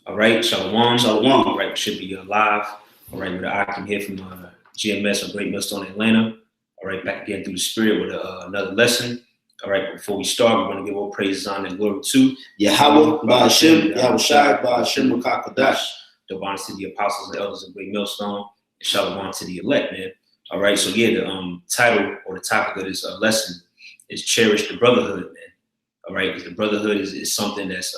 All right, Shalom. Shalom. All right, we should be live. All right, with the Akim here from GMS or Great Millstone, Atlanta. All right, back again through the Spirit with another lesson. All right, before we start, we're going to give all praises, honor, and glory to Yahweh, Ba'ashem, Yahushai, Ba'ashem, Makakadash. The honors to the apostles and elders of Great Millstone, and Shalom to the elect, man. All right, so yeah, the title or the topic of this lesson is Cherish the Brotherhood, man. All right, because the brotherhood is something that's,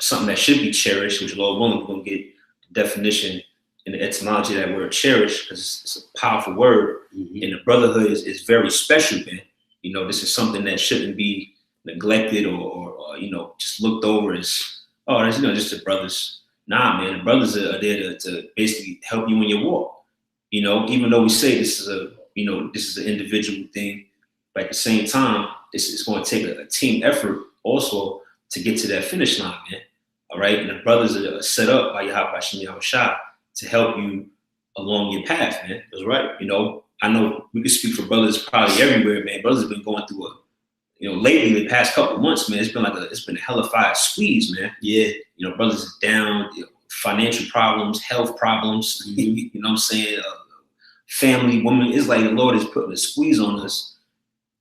something that should be cherished, which Lord willing, we're going to get the definition and the etymology of that word cherish, because it's a powerful word. Mm-hmm. And the brotherhood is very special, man. You know, this is something that shouldn't be neglected or just looked over as, oh, that's, just the brothers. Nah, man, the brothers are there to basically help you in your walk. You know, even though we say this is an individual thing, but at the same time, it's going to take a team effort also to get to that finish line, man. All right, and the brothers are set up by Yahushai to help you along your path, man. That's right. You know, I know we can speak for brothers probably everywhere, man. Brothers have been going through lately, the past couple of months, man, it's been a hellified squeeze, man. Yeah. You know, brothers are down, financial problems, health problems, mm-hmm. You know what I'm saying? Family, woman, it's like the Lord is putting a squeeze on us,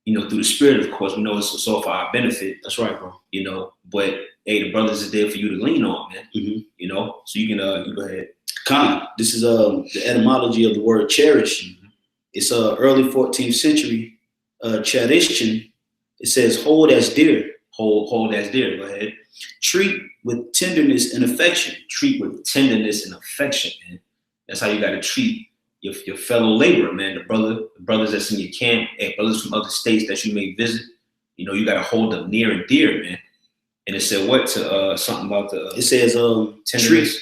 through the Spirit, of course. We know it's all for our benefit. That's right, bro. But hey, the brothers are there for you to lean on, man. Mm-hmm. So you can you go ahead. Khan, this is the etymology of the word cherish. Mm-hmm. It's early 14th century cherishin. It says hold as dear. Hold as dear. Go ahead. Treat with tenderness and affection. Treat with tenderness and affection, man. That's how you got to treat your fellow laborer, man. The brothers that's in your camp, and brothers from other states that you may visit. You got to hold them near and dear, man. And it said what to something about the. It says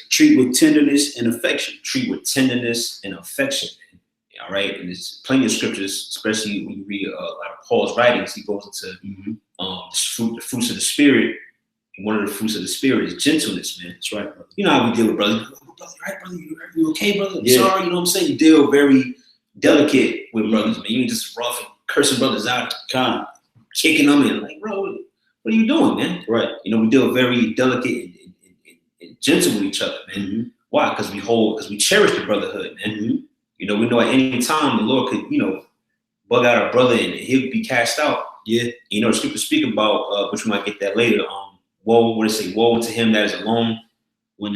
treat with tenderness and affection. Treat with tenderness and affection, man. All right, and there's plenty of scriptures, especially when you read a lot of Paul's writings. He goes into the fruits of the Spirit. And one of the fruits of the Spirit is gentleness, man. That's right, brother. You know how we deal with brothers. Brother, right, brother? You okay, brother? I'm sorry, you know what I'm saying? You deal very delicate with brothers, man. You ain't just rough and cursing brothers out, kind of kicking them in, like, bro, what are you doing, man? Right. We deal very delicate and gentle with each other, man. Mm-hmm. Why? Because we cherish the brotherhood, man. Mm-hmm. We know at any time the Lord could, bug out our brother and he'll be cast out. Yeah. The scripture speak about, which we might get that later. Woe, what does it say? Woe to him that is alone. When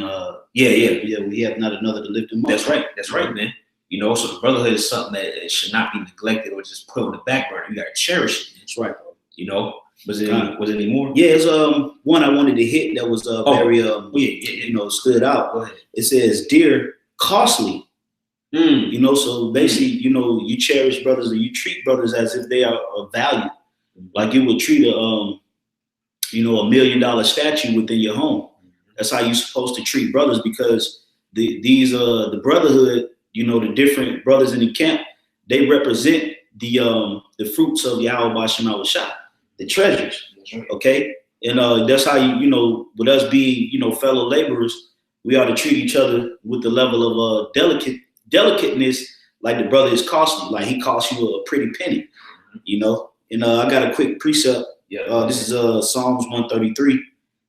we have not another to lift him up. That's right, man. So the brotherhood is something that it should not be neglected or just put on the back burner. You gotta cherish it. That's right, bro. Was it any more? Yeah, it's one I wanted to hit that was very stood out. Go ahead. It says dear, costly. So basically, you cherish brothers and you treat brothers as if they are of value. Like you would treat a $1 million statue within your home. That's how you're supposed to treat brothers, because the brotherhood, the different brothers in the camp, they represent the fruits of Yahweh Ba'ashem Yahushai, the treasures. Okay. And that's how with us being, fellow laborers, we ought to treat each other with the level of delicateness, like the brother is costly, like he costs you a pretty penny, And I got a quick precept. Yeah. This is Psalms 133.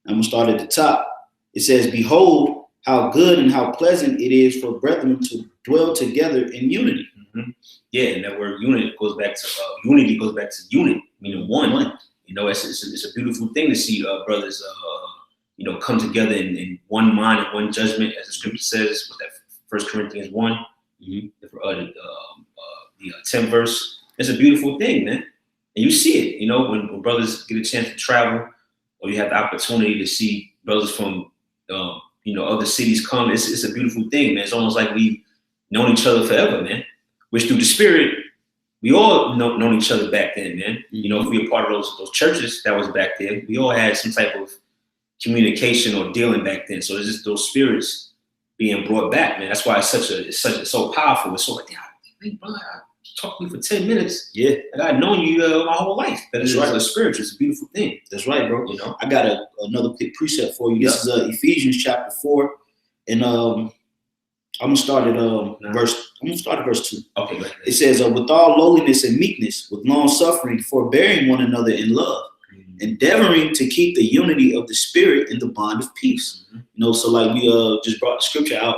I'm gonna start at the top. It says, "Behold, how good and how pleasant it is for brethren to dwell together in unity." Mm-hmm. Yeah, and that word unity goes back to unit, meaning one. It's a beautiful thing to see brothers, come together in one mind and one judgment, as the scripture says. With that 1 Corinthians 1, mm-hmm. the 10th verse. It's a beautiful thing, man. And you see it, when brothers get a chance to travel, or you have the opportunity to see brothers from, other cities come. It's a beautiful thing, man. It's almost like we've known each other forever, man. Which through the Spirit, we all known each other back then, man. If we were part of those churches that was back then, we all had some type of communication or dealing back then. So it's just those spirits being brought back, man. That's why it's so powerful. It's so like, hey, brother, talk to me for 10 minutes. Yeah. And I've known you my whole life. That's right. It's spiritual. It's a beautiful thing. That's right, bro. I got another quick precept for you. This is Ephesians chapter 4. And I'm gonna start at verse 2. Okay, go ahead. It says, with all lowliness and meekness, with long suffering, forbearing one another in love, endeavoring to keep the unity of the spirit in the bond of peace. So like we just brought the scripture out.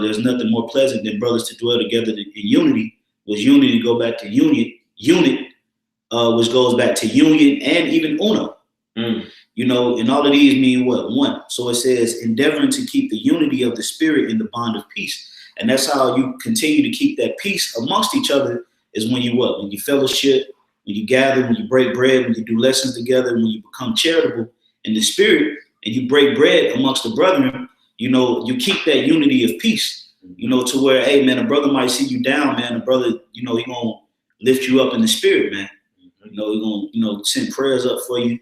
There's nothing more pleasant than brothers to dwell together in unity. Was unity go back to unit, which goes back to union and even uno. And all of these mean what? One. So it says endeavoring to keep the unity of the spirit in the bond of peace. And that's how you continue to keep that peace amongst each other, is when you what? When you fellowship, when you gather, when you break bread, when you do lessons together, when you become charitable in the spirit and you break bread amongst the brethren, you keep that unity of peace, to where, hey man, a brother might see you down, man. A brother, he gonna lift you up in the spirit, man. He gonna, send prayers up for you,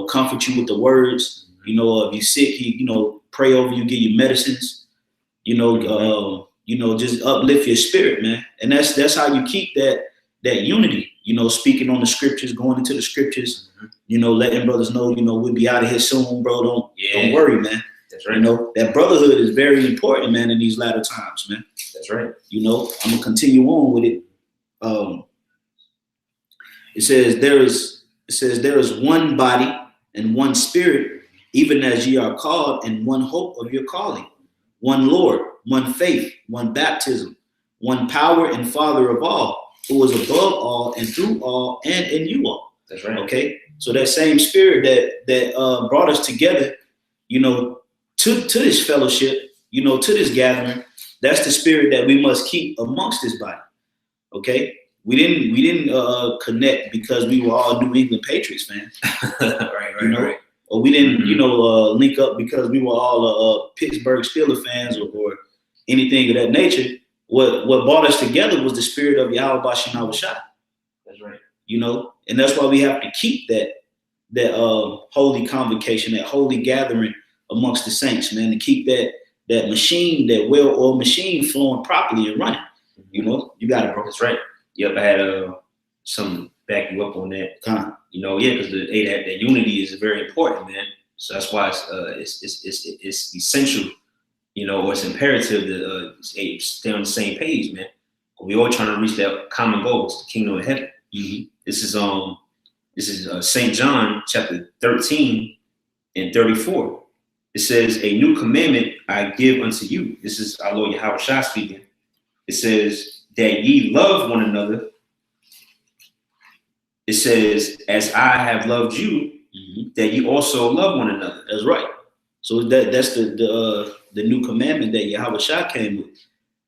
comfort you with the words. If you're sick, he, pray over you, give you medicines, just uplift your spirit, man. And that's how you keep that unity, speaking on the scriptures, going into the scriptures, letting brothers know, we'll be out of here soon, bro. Don't worry, man. That's right. That brotherhood is very important, man, in these latter times, man. That's right. I'm gonna continue on with it. It says there is one body and one spirit, even as ye are called, and one hope of your calling, one Lord, one faith, one baptism, one power and Father of all, who is above all and through all and in you all. That's right. Okay. So that same spirit that brought us together, to this fellowship, to this gathering, that's the spirit that we must keep amongst this body. Okay. We didn't connect because we were all New England Patriots fans. Right. Or we didn't, link up because we were all Pittsburgh Steelers fans or anything of that nature. What brought us together was the spirit of Yahweh Bashem Awashai. That's right. And that's why we have to keep that holy convocation, that holy gathering amongst the saints, man, to keep that machine, that well-oiled machine flowing properly and running. You got it, bro. That's right. Yep, I had some back you up on that. Because that unity is very important, man. So that's why it's essential, or it's imperative to stay on the same page, man. We all trying to reach that common goal, it's the kingdom of heaven. This is St. John chapter 13 and 34. It says, "A new commandment I give unto you." This is our Lord Yahweh Shah speaking. It says that ye love one another. It says, "As I have loved you, that ye also love one another." That's right. So that's the new commandment that Yahweh Shah came with.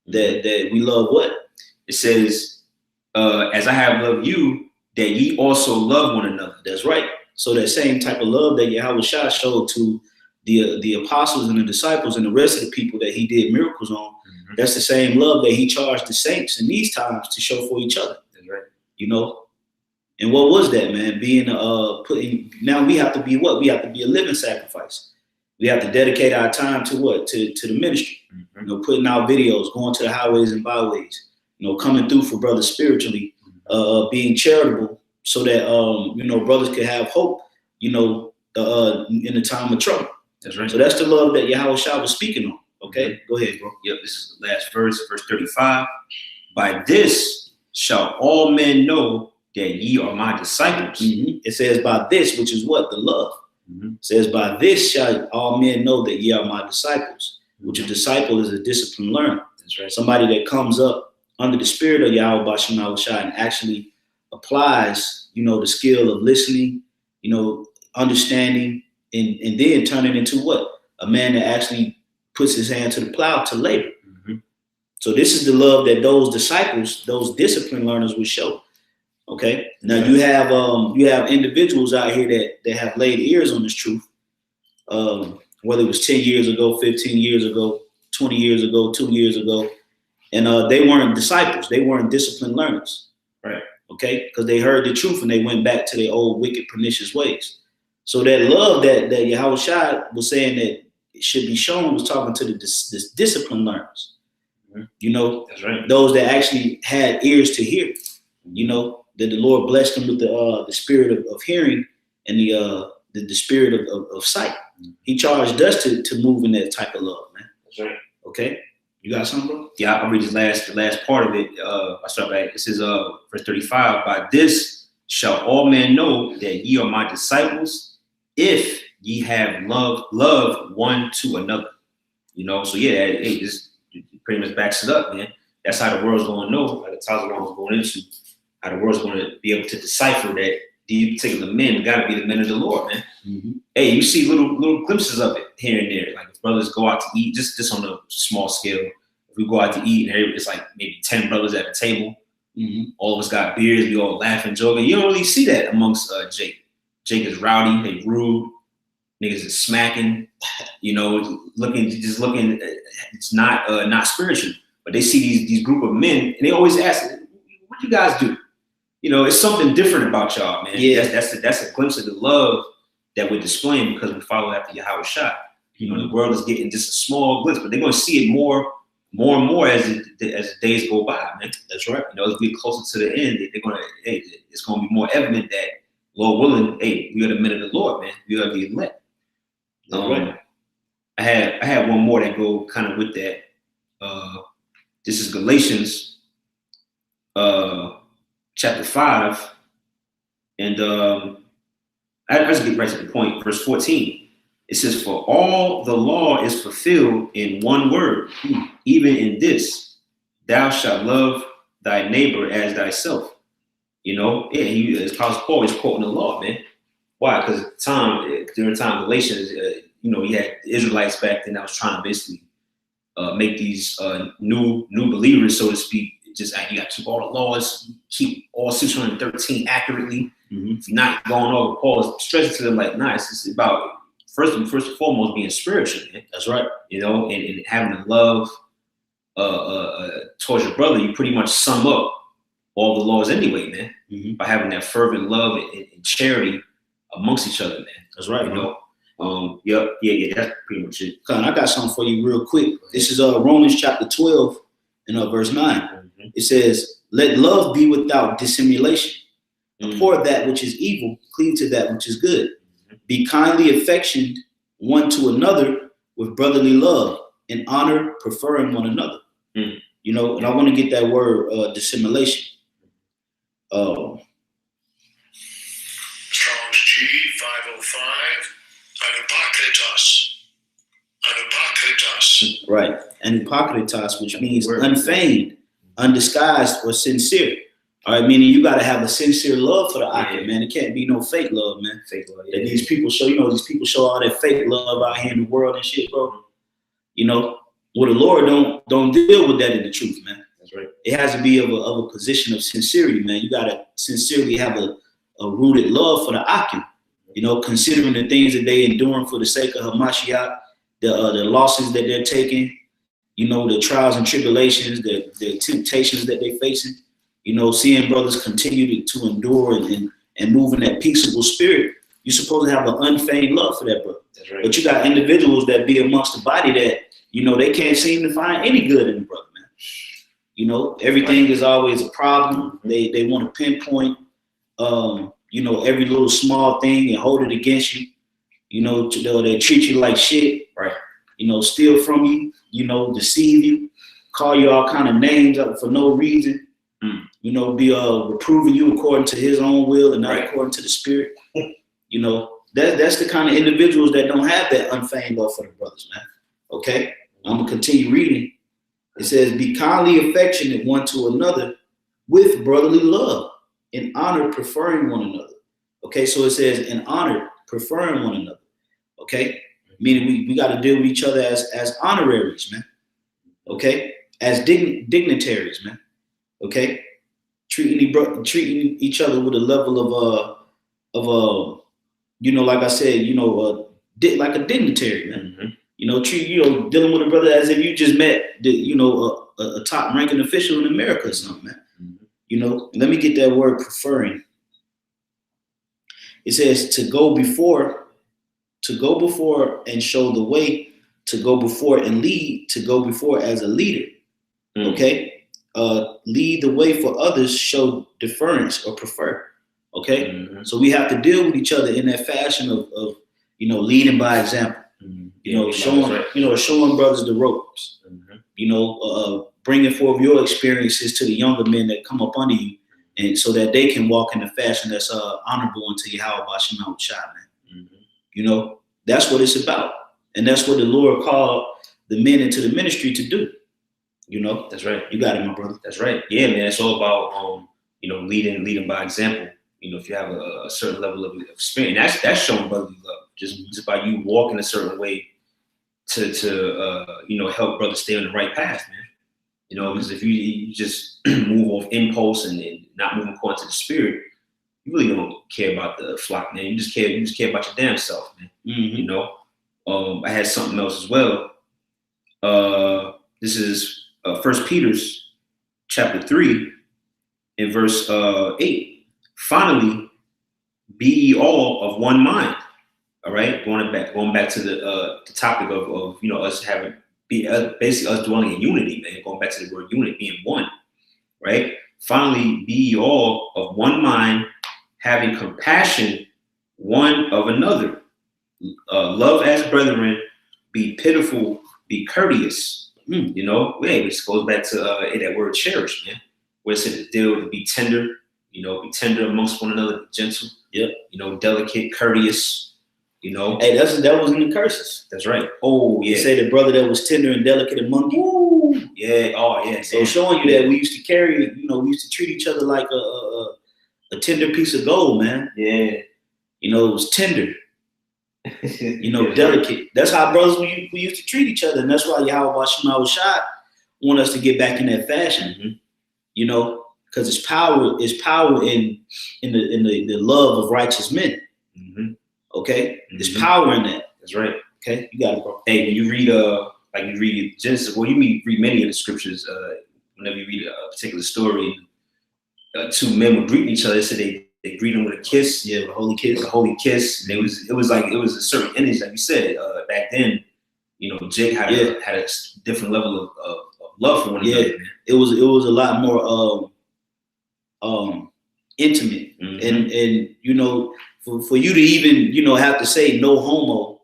That we love what? It says, "As I have loved you, that ye also love one another." That's right. So that same type of love that Yahweh Shah showed to the apostles and the disciples and the rest of the people that he did miracles on, that's the same love that he charged the saints in these times to show for each other. That's right. And what was that, man? Being now we have to be what? We have to be a living sacrifice. We have to dedicate our time to what? To the ministry. Putting out videos, going to the highways and byways, coming through for brothers spiritually, being charitable so that brothers could have hope, in the time of trouble. That's right. So that's the love that Yahweh Shah was speaking on. Okay, go ahead, bro. Yep, this is the last verse 35. "By this shall all men know that ye are my disciples." It says by this, which is what? The love. It says by this shall all men know that ye are my disciples, which a disciple is a disciplined learner. That's right. Somebody that comes up under the spirit of Yahweh Bashem Awashai and actually applies, the skill of listening, understanding, and then turning into what? A man that actually puts his hand to the plow to labor. So this is the love that those disciples, those disciplined learners would show. Okay. Now you have individuals out here that have laid ears on this truth. Whether it was 10 years ago, 15 years ago, 20 years ago, 2 years ago, and they weren't disciples. They weren't disciplined learners. Right. Okay. Because they heard the truth and they went back to their old wicked, pernicious ways. So that love that Yahweh Shai was saying that it should be shown was talking to the disciplined learners. That's right. Those that actually had ears to hear. That the Lord blessed them with the spirit of hearing and the spirit of sight. He charged us to move in that type of love, man. That's right. Okay. You got something, bro? Yeah, I'll read the last part of it. I start back. It says, verse 35, "By this shall all men know that ye are my disciples, if ye have love one to another. You know, so yeah, hey, this pretty much backs it up, man. That's how the world's going to know, like the topic I was going into, how the world's going to be able to decipher that these particular men got to be the men of the Lord, man. Mm-hmm. Hey, you see little glimpses of it here and there. Like if brothers go out to eat, just on a small scale. If we go out to eat and it's like maybe 10 brothers at a table, mm-hmm. all of us got beers, we all laughing, joking. You don't really see that amongst Jake. Jake is rowdy, they rude, niggas is smacking, you know, looking. It's not spiritual. But they see these group of men, and they always ask, "What you guys do?" You know, it's something different about y'all, man. Yeah, that's a glimpse of the love that we're displaying because we follow after Yahweh Shai. You know, the world is getting just a small glimpse, but they're going to see it more and more as the days go by, man. That's right. You know, as we get closer to the end, they're going to. Hey, it's going to be more evident that, Lord willing, hey, we are the men of the Lord, man. We are the elect. Right. I had one more that go kind of with that. This is Galatians chapter 5. And I just get right to the point. Verse 14. It says, for all the law is fulfilled in one word, even in this, thou shalt love thy neighbor as thyself. You know, yeah, as Paul is quoting the law, man. Why? Because during the time of Galatians, you know, you had the Israelites back then that was trying to basically make these new believers, so to speak. Just you got to keep all the laws, keep all 613 accurately. Mm-hmm. If you're not going over, Paul is stressing to them like, nah, it's about first and foremost being spiritual, man. That's right. You know, and having the love towards your brother. You pretty much sum up all the laws anyway, man. Mm-hmm. By having that fervent love and charity amongst each other, man. That's right, you know. Yeah, that's pretty much it. I got something for you real quick. This is Romans chapter 12 and verse 9. Mm-hmm. It says, let love be without dissimulation. Mm-hmm. Abhor that which is evil, cleave to that which is good. Mm-hmm. Be kindly affectioned one to another with brotherly love and honor, preferring one another. Mm-hmm. You know, and I want to get that word dissimulation. Strong's G 505. Anupakritos. Right. Anupakritos, which means unfeigned, undisguised, or sincere. All right, meaning you got to have a sincere love for the Akim, man. It can't be no fake love, man. Fake love. Yeah. That these people show, you know, these people show all that fake love out here in the world and shit, bro. You know, well, the Lord don't deal with that in the truth, man. That's right. It has to be of a position of sincerity, man. You got to sincerely have a rooted love for the Akim. You know, considering the things that they enduring for the sake of Hamashiach, the losses that they're taking, you know, the trials and tribulations, the temptations that they're facing, you know, seeing brothers continue to endure and move in that peaceable spirit, you're supposed to have an unfeigned love for that brother. That's right. But you got individuals that be amongst the body that, you know, they can't seem to find any good in the brother, man. You know, everything is always a problem. They want to pinpoint, you know, every little small thing and hold it against you. You know, they treat you like shit, right? You know, steal from you, you know, deceive you, call you all kind of names for no reason. You know, be reproving you according to his own will and not according to the spirit. You know, that's the kind of individuals that don't have that unfeigned love for the brothers, man. Okay, I'm gonna continue reading. It says, be kindly affectionate one to another with brotherly love, in honor, preferring one another. Okay, so it says in honor, preferring one another. Okay, meaning we got to deal with each other as honoraries, man. Okay, as dignitaries, man. Okay, treating each other with a level of you know, like I said, you know, like a dignitary, man. Mm-hmm. You know, dealing with a brother as if you just met you know, a top ranking official in America or something, man. Mm-hmm. You know, let me get that word preferring. It says to go before and show the way, to go before and lead, to go before as a leader. Mm-hmm. Okay, lead the way for others, show deference or prefer. Okay, mm-hmm. So we have to deal with each other in that fashion of you know, leading by example. Mm-hmm. You know, showing brothers the ropes. Mm-hmm. You know, bringing forth your experiences to the younger men that come up under you, and so that they can walk in a fashion that's honorable unto Yahweh Bashim Out Shah, man. You know, that's what it's about. And that's what the Lord called the men into the ministry to do. You know? That's right. You got it, my brother. That's right. Yeah, man. It's all about you know, leading by example. You know, if you have a certain level of experience, that's showing brotherly love. Just by you walking a certain way to you know, help brothers stay on the right path, man. You know, because if you just move off impulse and not moving according to the spirit, you really don't care about the flock, man. You just care about your damn self, man. You know. I had something else as well. This is 1 Peter's chapter 3 in verse 8. Finally, be ye all of one mind. All right, going back to the topic of you know, us having basically us dwelling in unity, man. Going back to the word unit, being one, right? Finally, be ye all of one mind, having compassion one of another. Love as brethren, be pitiful, be courteous. You know, which goes back to that word cherish, man. Where it said to be tender, you know, be tender amongst one another, be gentle. Yep. You know, delicate, courteous. You know, hey, that was in the curses. That's right. Oh yeah. They say the brother that was tender and delicate among you. Ooh, yeah. Oh yeah. So showing you that we used to carry, you know, we used to treat each other like a tender piece of gold, man. Yeah. You know, it was tender. You know, delicate. That's how brothers we used to treat each other, and that's why Yahweh Bashim Shad want us to get back in that fashion. You know, because it's power in the love of righteous men. Okay, there's power in that. That's right. Okay, you got it, bro. Hey, when you read like you read Genesis, well, you read many of the scriptures. Whenever you read a particular story, two men would greet each other. They said they greet them with a kiss. Yeah, with a holy kiss. With a holy kiss. And it was a certain energy, like you said back then. You know, Jake had a different level of love for one another. Man. It was a lot more intimate, and you know. For you to even, you know, have to say no homo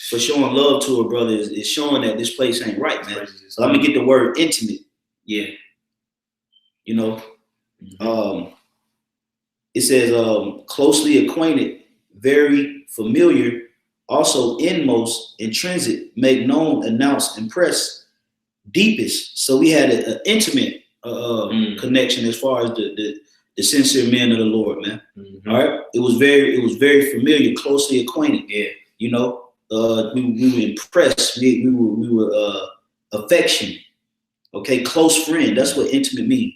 for showing love to a brother is showing that this place ain't right, man. So let me get the word intimate. Yeah. You know, it says closely acquainted, very familiar, also inmost, intrinsic, make known, announce, impress, deepest. So we had an intimate connection as far as the sincere men of the Lord, man. All right. It was very familiar, closely acquainted. Yeah. You know, we were impressed. We were affection. Okay. Close friend. That's what intimate means.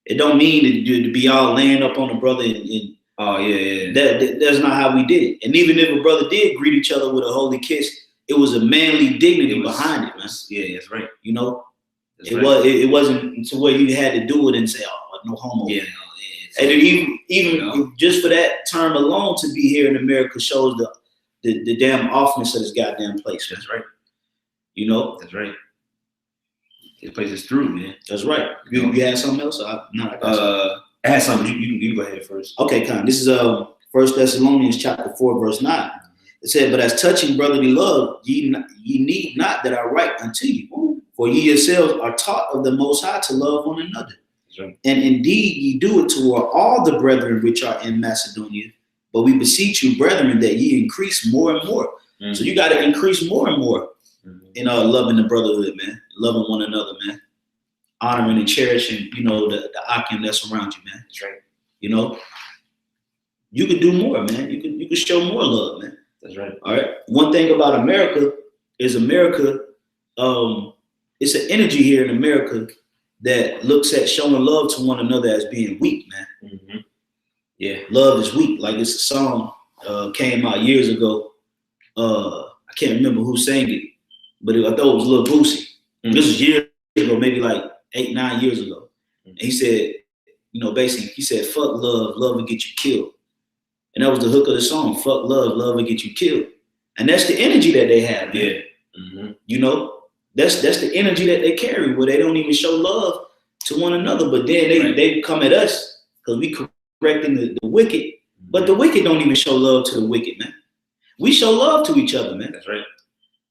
It don't mean to be all laying up on a brother and oh yeah. That's not how we did it. And even if a brother did greet each other with a holy kiss, it was a manly dignity behind it, man. Yeah, that's right. You know, it wasn't to where you had to do it and say, oh, no homo. Yeah. And even you know, just for that term alone to be here in America shows the damn awfulness of this goddamn place. That's right. You know? That's right. This place is through, man. That's right. You had something else? I had something. You go ahead first. Okay, Con. This is 1 Thessalonians chapter 4, verse 9. It said, but as touching brotherly love, ye need not that I write unto you. For ye yourselves are taught of the Most High to love one another. Right. And indeed, ye do it toward all the brethren which are in Macedonia. But we beseech you, brethren, that ye increase more and more. So you got to increase more and more in loving the brotherhood, man. Loving one another, man. Honoring and cherishing, you know, the Akim that's around you, man. That's right. You know, you can do more, man. You can show more love, man. That's right. All right. One thing about America is it's an energy here in America that looks at showing love to one another as being weak, man. Yeah, love is weak. Like it's a song came out years ago. I can't remember who sang it, but I thought it was Lil Boosie. This was years ago, maybe like 8-9 years ago. And he said, you know, basically he said, "Fuck love, love will get you killed." And that was the hook of the song. Fuck love, love will get you killed. And that's the energy that they have. Man. Yeah. You know. That's the energy that they carry, where they don't even show love to one another, but then they come at us because we correcting the wicked, but the wicked don't even show love to the wicked, man. We show love to each other, man. That's right.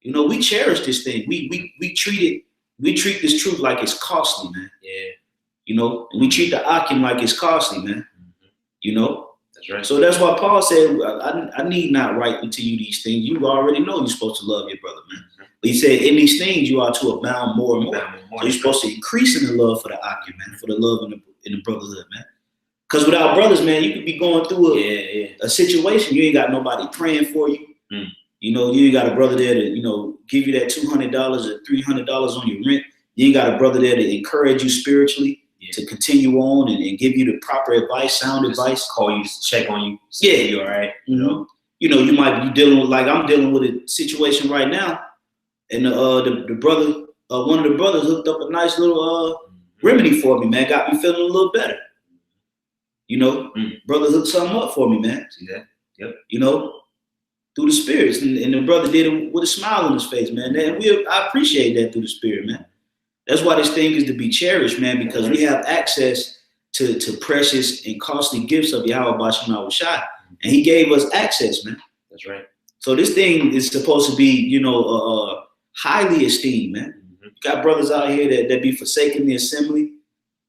You know, we cherish this thing. We treat this truth like it's costly, man. Yeah. You know, and we treat the akim like it's costly, man. You know. That's right. So that's why Paul said, I need not write unto you these things. You already know you're supposed to love your brother, man. But he said, in these things, you are to abound more and more. So you're supposed to increase in the love for the akim, man, for the love in the brotherhood, man. Because without brothers, man, you could be going through a situation. You ain't got nobody praying for you. You know, you ain't got a brother there to, you know, give you that $200 or $300 on your rent. You ain't got a brother there to encourage you spiritually. To continue on and give you the proper advice, sound advice. Call you, check on you. You all right? You you might be dealing with, like I'm dealing with a situation right now, and the brother, one of the brothers hooked up a nice little remedy for me, man. Got me feeling a little better. You know, brother hooked something up for me, man. See that? Yep. You know, through the spirits, and the brother did it with a smile on his face, man. And I appreciate that through the spirit, man. That's why this thing is to be cherished, man, because we have access to precious and costly gifts of Yahweh Bashim Awashai. And he gave us access, man. That's right. So this thing is supposed to be, you know, highly esteemed, man. You got brothers out here that be forsaking the assembly,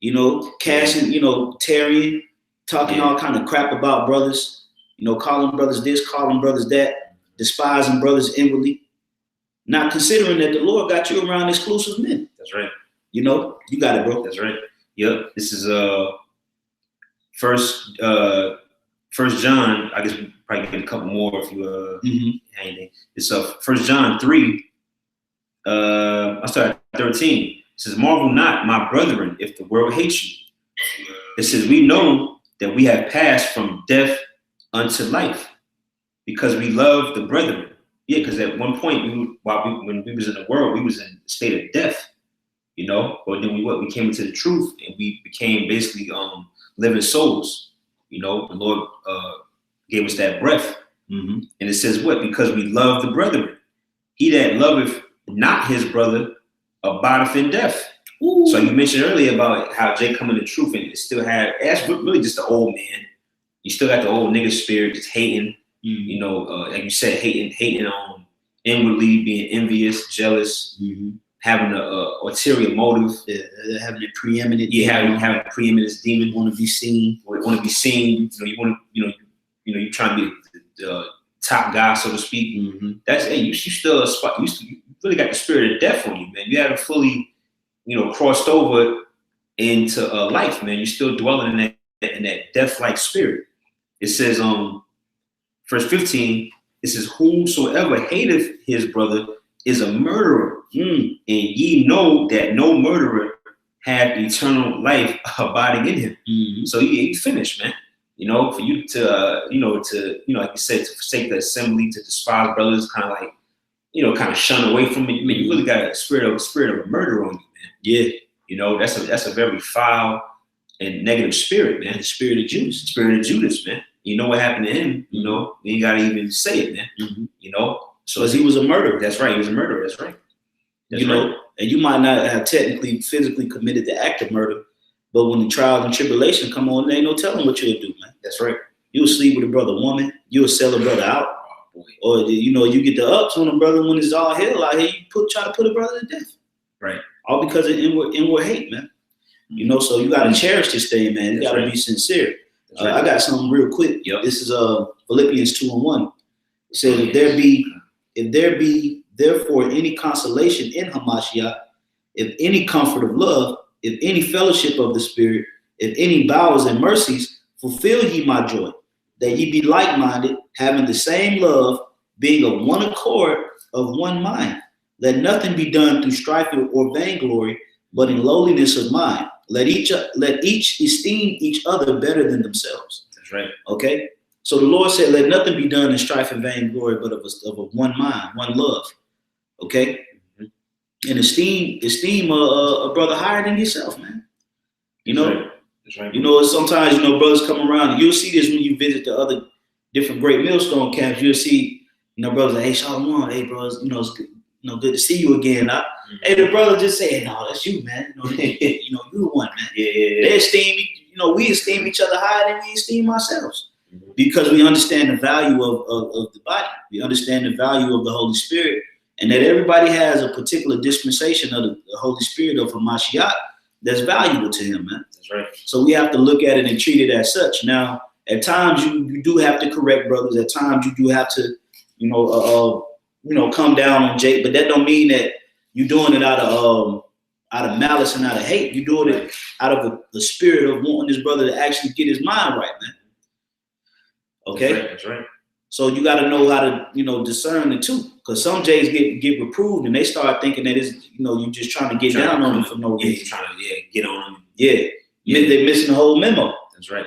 you know, casting, you know, tarrying, talking all kind of crap about brothers, you know, calling brothers this, calling brothers that, despising brothers inwardly. Not considering that the Lord got you around exclusive men. That's right. You know, you got it, bro. That's right. Yep. This is First John. I guess we probably get a couple more if you anything. It's First John 3. I start at 13. It says, "Marvel not, my brethren, if the world hates you." It says, "We know that we have passed from death unto life, because we love the brethren." Yeah, because at one point, when we was in the world, we was in a state of death, you know. But then we came into the truth, and we became basically living souls. You know, the Lord gave us that breath, and it says what? Because we love the brethren. He that loveth not his brother abideth in death. Ooh. So you mentioned earlier about how Jay come in the truth, and it still had. That's really just the old man. You still got the old nigga spirit, just hating. You know, like you said, hating on inwardly, being envious, jealous, having a ulterior motive, having a preeminent, having a preeminence demon, want to be seen. Want to be seen. You want to, you're trying to be the top guy, so to speak. That's you still a spot. You really got the spirit of death on you, man. You haven't fully, crossed over into life, man. You're still dwelling in that death-like spirit. It says, verse 15, it says, "Whosoever hateth his brother is a murderer, and ye know that no murderer have eternal life abiding in him." So you finished, man. For you to, like you said, to forsake the assembly, to despise brothers, kind of like, kind of shun away from it. I mean, you really got a spirit of a murder on you, man. Yeah. That's a very foul and negative spirit, man. The spirit of Judas. The spirit of Judas, man. You know what happened to him, you ain't got to even say it, man. So because he was a murderer. That's right. He was a murderer. That's right. That's right. And you might not have technically, physically committed the act of murder, but when the trials and tribulation come on, there ain't no telling what you'll do, man. That's right. You'll sleep with a brother woman. You'll sell a brother out. Or, you get the ups on a brother when it's all hell out here. You try to put a brother to death. Right. All because of inward hate, man. So you got to cherish this thing, man. You got to be sincere. Right. I got something real quick. Yep. This is Philippians 2:1. It says, if there be therefore any consolation in Hamashiach, if any comfort of love, if any fellowship of the Spirit, if any bowels and mercies, fulfill ye my joy, that ye be like-minded, having the same love, being of one accord, of one mind. Let nothing be done through strife or vainglory, but in lowliness of mind. Let each esteem each other better than themselves. That's right. Okay. So the Lord said, let nothing be done in strife and vainglory, but of a one mind, one love. Okay. And esteem a brother higher than yourself, man. That's right. Sometimes, brothers come around. You'll see this when you visit the other different great millstone camps. You'll see, brothers like, hey, Shalom, hey, bros, it's good. Good to see you again. Hey, the brother just said, "No, that's you, man. You the one, man." Yeah. They esteem, we esteem each other higher than we esteem ourselves, because we understand the value of the body. We understand the value of the Holy Spirit, and that everybody has a particular dispensation of the Holy Spirit of Hamashiach that's valuable to him, man. That's right. So we have to look at it and treat it as such. Now, at times you do have to correct brothers. At times you do have to, come down on Jake. But that don't mean that you're doing it out of malice and out of hate. You're doing it out of the spirit of wanting this brother to actually get his mind right, man. Okay, that's right. So you got to know how to, discern the two, because some Jays get reproved and they start thinking that it's, you're just trying to get down on them for no reason. Trying to get on them. Yeah, they're missing the whole memo. That's right.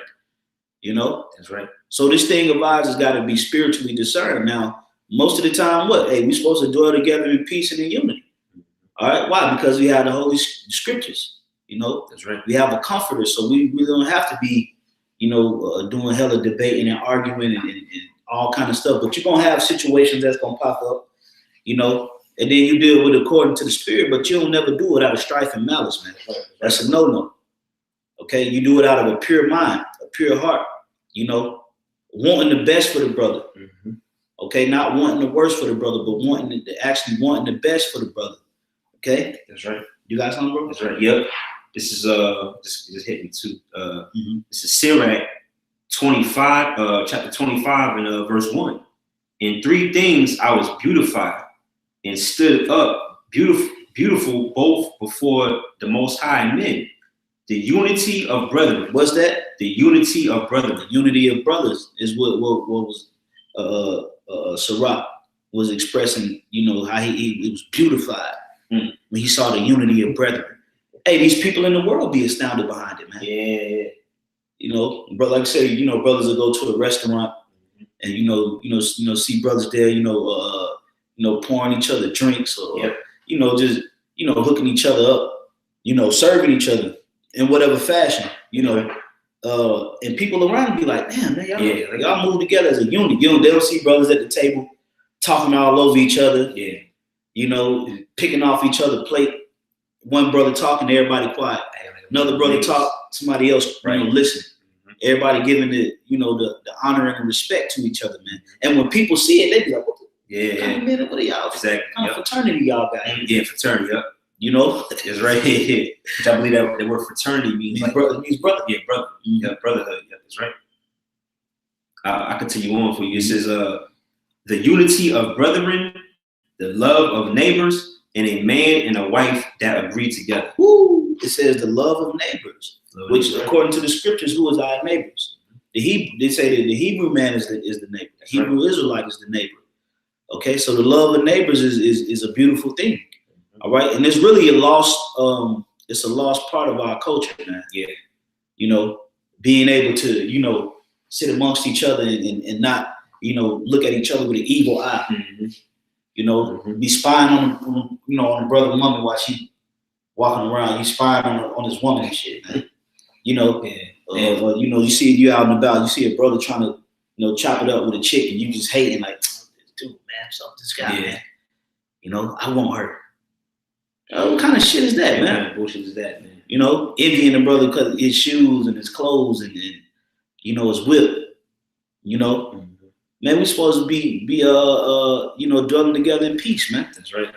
That's right. So this thing of ours has got to be spiritually discerned. Now, most of the time, we're supposed to dwell together in peace and in unity. All right, why? Because we have the Holy Scriptures. That's right. We have a comforter, so we don't have to be, doing hella debating and arguing and all kind of stuff. But you're gonna have situations that's gonna pop up, and then you deal with it according to the Spirit. But you don't never do it out of strife and malice, man. That's a no-no. Okay, you do it out of a pure mind, a pure heart. Wanting the best for the brother. Mm-hmm. Okay, not wanting the worst for the brother, but wanting the best for the brother. Okay, that's right. You got something, bro? That's right. Yep. This is just hit me too. This is Sirach 25, chapter 25 and verse 1. In 3 things I was beautified and stood up beautiful both before the Most High and men. The unity of brethren. What's that? The unity of brethren. The unity of brothers is what was Sirach was expressing. How he was beautified when he saw the unity of brethren. Hey, these people in the world be astounded behind it, man. Yeah. But like I say, brothers will go to a restaurant and see brothers there, pouring each other drinks or just hooking each other up, serving each other in whatever fashion, and people around be like, damn, man, y'all move together as a unit. They don't see brothers at the table talking all over each other. Yeah. Picking off each other's plate. One brother talking, everybody quiet. Another brother talk, somebody else listen. Mm-hmm. Everybody giving the honor and the respect to each other, man. And when people see it, they be like, what are y'all? Exactly. What kind of fraternity y'all got? Yeah, fraternity. Yep. That's right. Which I believe that the word fraternity means brother. Yeah, brother. Mm-hmm. Yeah, brotherhood. Yeah, that's right. I continue on for you. It says, the unity of brethren, the love of neighbors, and a man and a wife that agree together. Woo! It says the love of neighbors, which according to the scriptures, who is our neighbors? They say that the Hebrew man is the neighbor. The Hebrew Israelite is the neighbor. Okay, so the love of neighbors is a beautiful thing. All right, and it's really a lost part of our culture, man. Yeah, being able to sit amongst each other and not look at each other with an evil eye. Mm-hmm. Be spying on the brother and woman while she walking around. He's spying on his woman and shit, man. Or you see you out and about. You see a brother trying to chop it up with a chick, and you just hating like, dude, man, fuck this guy, man. I want her. What kind of shit is that, man? What kind of bullshit is that, man? Envying the brother because of his shoes and his clothes and his whip. Mm-hmm. Man, we're supposed to be dwelling together in peace, man. That's right.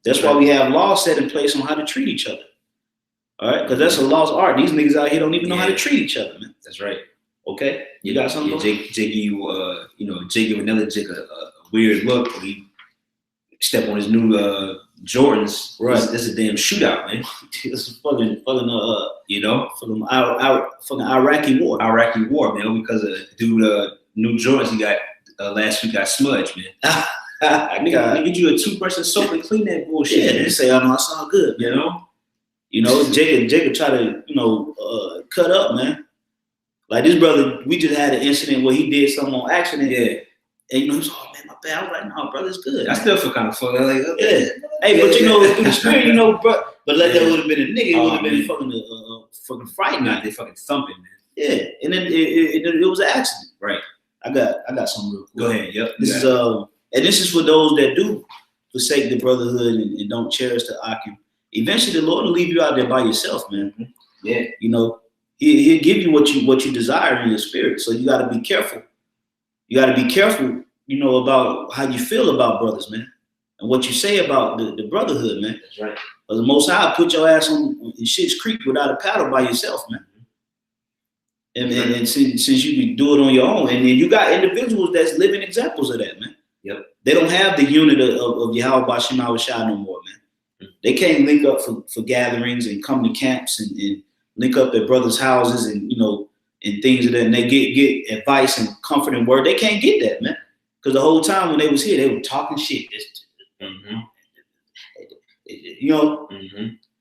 That's why we have laws set in place on how to treat each other. All right, because that's a lost art. These niggas out here don't even know how to treat each other, man. That's right. Okay, you got something? Yeah, Jake give Jake another Jake a weird look. Or he step on his new Jordans. Right, that's a damn shootout, man. It's fucking from Iraqi war. Iraqi war, man. Because dude, new Jordans he got last week got smudged, man. Nigga, you a toothbrush and soap and clean that bullshit. Yeah, they say, I saw good. Jacob try to cut up, man. Like this brother, we just had an incident where he did something on accident. Yeah. And he was, oh man, my bad. I was like, no, brother, it's good. I still feel kind of fucked. Like, yeah. Hey, but through the spirit, bro. But that would have been a nigga, it would have been fucking frightening. They fucking thumping, man. Yeah. And then it was an accident. Right. I got something real quick. Go ahead. Yep. This is for those that do forsake the brotherhood and don't cherish the akim. Eventually, the Lord will leave you out there by yourself, man. Yeah. He'll give you what you desire in your spirit. So you got to be careful. You got to be careful, about how you feel about brothers, man. and what you say about the brotherhood, man. That's right. Because the Most High put your ass on Shit's Creek without a paddle by yourself, man. And since you can do it on your own, and then you got individuals that's living examples of that, man. Yep. They don't have the unit of Yahweh Bashim Awashai no more, man. They can't link up for gatherings and come to camps and link up at brothers' houses and and things of that. And they get advice and comfort and word. They can't get that, man. Because the whole time when they was here, they were talking shit.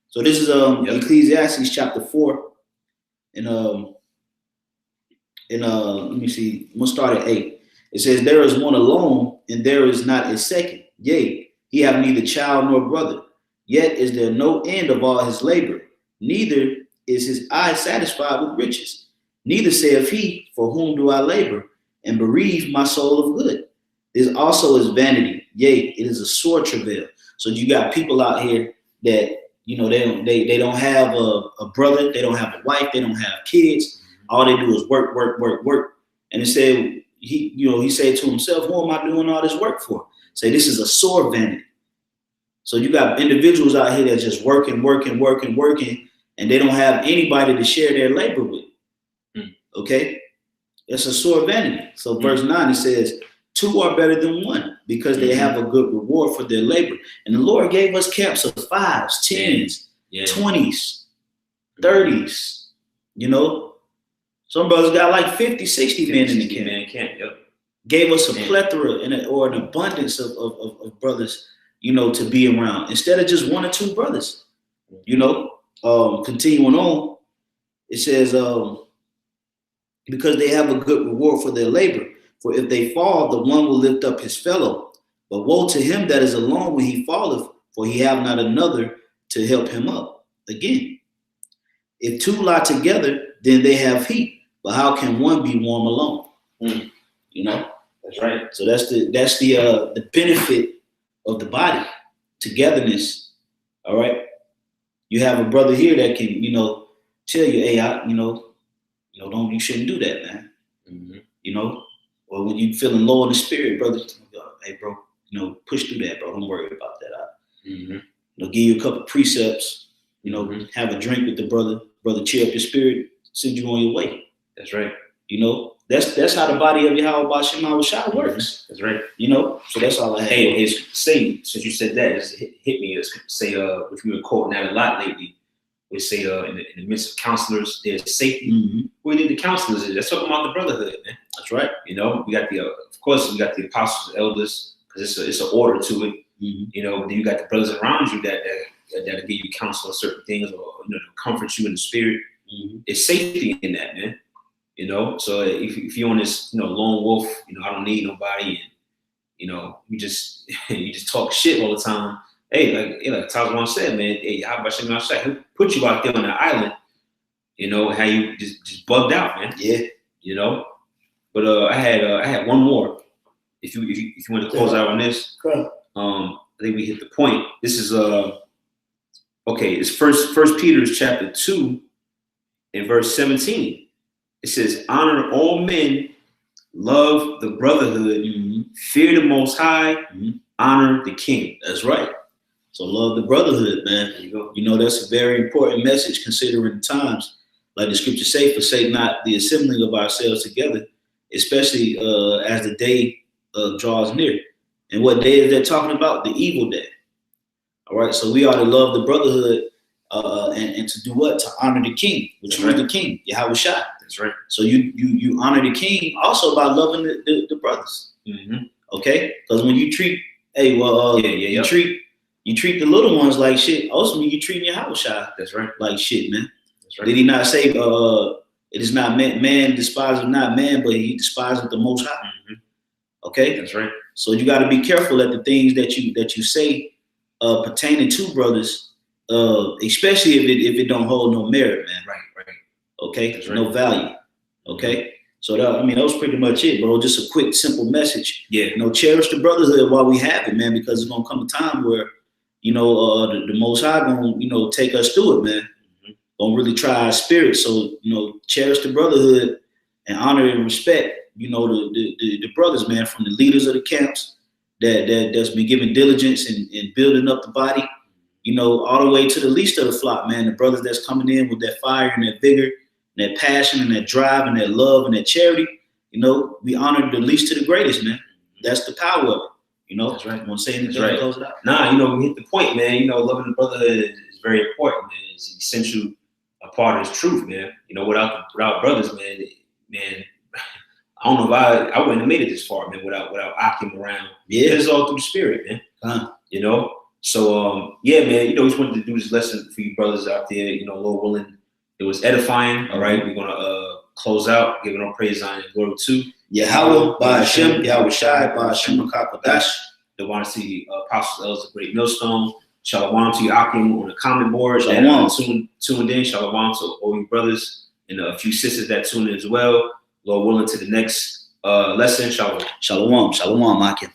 So this is Ecclesiastes chapter 4, and let me see. I'm gonna start at 8. It says, "There is one alone, and there is not a second. Yea, he have neither child nor brother. Yet is there no end of all his labor. Neither is his eye satisfied with riches. Neither saith he, for whom do I labor, and bereave my soul of good. This also is vanity. Yea, it is a sore travail." So you got people out here that they don't have a brother, they don't have a wife, they don't have kids. All they do is work. And it said he said to himself, "Who am I doing all this work for?" Say this is a sore vanity. So you got individuals out here that just working, and they don't have anybody to share their labor with. Okay, that's a sore vanity. So verse 9 it says, "Two are better than one, because they have a good reward for their labor." And the Lord gave us camps of 5s, 10s, 20s, 30s. Some brothers got like 50, 60 men in the camp. Yep. Gave us a plethora or an abundance of brothers, to be around instead of just 1 or 2 brothers. Continuing on, it says, "Because they have a good reward for their labor. For if they fall, the one will lift up his fellow. But woe to him that is alone when he falleth, for he have not another to help him up. Again, if 2 lie together, then they have heat. But how can one be warm alone?" That's right. So that's the benefit of the body, togetherness. All right. You have a brother here that can tell you, "Hey, you shouldn't do that, man." Or when you feeling low in the spirit, brother, "Hey, bro, push through that, bro. Don't worry about that." Give you a couple precepts. Have a drink with the brother, cheer up your spirit, send you on your way. That's right. That's how the body of Yahweh Bashim Awashai works. That's right. So that's all I have. Hey, since you said that, it's hit me. Which we were quoting that a lot lately. We say in the midst of counselors, there's safety. Where did the counselors is? That's talking about the brotherhood, man. That's right. We got of course, we got the apostles, elders, because it's an order to it. Then you got the brothers around you that'll give you counsel on certain things, or comfort you in the spirit. It's safety in that, man. So if you're on this, lone wolf, I don't need nobody, and you just talk shit all the time. Hey, like Tazwan said, man. Hey, how about Shem outside? Who put you out there on that island? How you just bugged out, man. Yeah. But I had one more. If you want to close out on this, I think we hit the point. This is it's First Peter's chapter 2 and verse 17. It says, "Honor all men, love the brotherhood, fear the Most High, honor the king." That's right. So love the brotherhood, man. There you go. That's a very important message considering the times. Like the scripture say, "Forsake not the assembling of ourselves together," especially as the day draws near. And what day is that talking about? The evil day. All right. So we ought to love the brotherhood and to do what? To honor the king, which is the king, Yahweh Shai. That's right. So you honor the king also by loving the brothers. Okay? Because when you treat, you treat the little ones like shit. Ultimately, you treat Yahweh Shai. That's right. Like shit, man. That's right. Did he not say, "It is not man despiseth not man, but he despiseth the Most High"? Okay? That's right. So you got to be careful at the things that you say pertaining to brothers, especially if it don't hold no merit, man. Right. Okay, That's right. No value. Okay, so that was pretty much it, bro. Just a quick, simple message. Yeah. Cherish the brotherhood while we have it, man, because it's gonna come a time where, the Most High gonna, take us through it, man. Gonna really try our spirit. So, cherish the brotherhood and honor and respect, the brothers, man, from the leaders of the camps that's been giving diligence and building up the body, all the way to the least of the flock, man. The brothers that's coming in with that fire and that vigor, and that passion and that drive and that love and that charity. We honor the least to the greatest, man. That's the power of it. That's right. I want to say anything to close it out? Nah, we hit the point, man. Loving the brotherhood is very important, man. It's an essential part of this truth, man. Without brothers, man, I don't know if I wouldn't have made it this far, man, without Akim around. Yeah, it's all through the spirit, man. So yeah, man. We just wanted to do this lesson for you brothers out there. Lord willing, it was edifying. All right, we're gonna close out, giving all praise, honor, and glory to Yahweh, by Hashem, Yahweh Shai, by Hashem, Makakadash. The want to see Apostles El's a great millstone. Shalom to you, Akim, on the comment board. Shalom. Tuned in. Shalom to all you brothers and a few sisters that tuned in as well. Lord willing, to the next lesson. Shalom. Shalom, Akim.